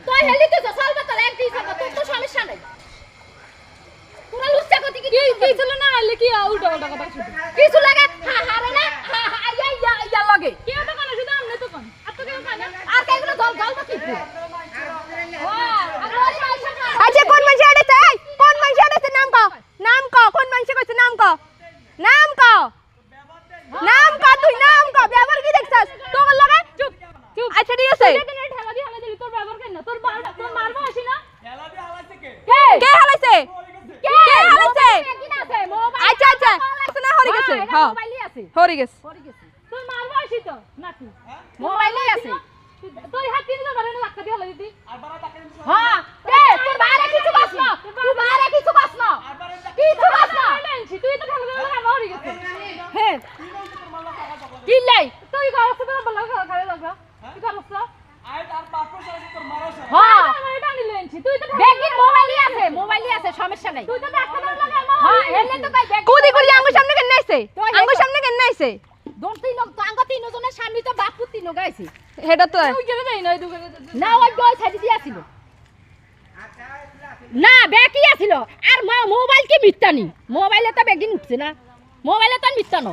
তুই হেলি তো চলবে তো এক দিন চলবে তোর তো সমস্যা নাই পুরো লুচ্চা গতি কি ছিল না হলে কি উল্টা উল্টা কথা শুধু কিছু লাগে হারে না ইয়া লাগে কি তো কোন শুধু আমনে তো কোন আর তো কেউ কানে আর কেগুলো জল জল তো কি আচ্ছা কোন মানুষ আড়েছে কোন মানুষ আড়েছে নাম ক কোন মানুষ কইছে নাম ক তুই নাম ক ব্যবহার কি দেখছস তোর লাগে চুপ আচ্ছা ঠিক আছে ঠেলা দি হালা দিলি তোর ব্যবহার কেন তোর মারবো আসি না ঠেলা দিয়ে হালাইছে কে কে হালাইছে আচ্ছা আচ্ছা না হরি গেছে হ্যাঁ মোবাইলই আছে হরি গেছে তোর মারবো আসি তো নাকি মোবাইলই আছে তুই হাত দিন না বারে লাক্কা দি হালা দিদি আর বারা টাকা দিছ হ্যাঁ তোর বাইরে কিছু বাস না তুই বাইরে কিছু বাস না কিছু বাস না তুই তো ঠেলা দিলি না হরি গেছে হ্যাঁ কি লাই তুই গাছ তো বলা খালে লাগা তুই করছ আই আর পাপড় সাথে তোর মারা সব হ্যাঁ এটা নি লেনছি তুই তো ব্যাগিন মোবাইলই আছে সমস্যা নাই তুই তো ডাক্তার লাগা হ্যাঁ এলে তো কই ব্যাগ কুদি কুদি আঙ্গুর সামনে কেন আইছে আঙ্গুর সামনে কেন আইছে দোন তিন আঙ্গ তিনজনের সামনে তো বাপু তিন গাইছে হেডা তো তুই গেলে যাই না দোকানে না ওই গয় ছাড়ি দিয়াছিল না ব্যাগই আছিল আর মোবাইল কি মিথ্যা নি মোবাইলে তো ব্যাগিন উঠছে না মোবাইলে তো মিথ্যা না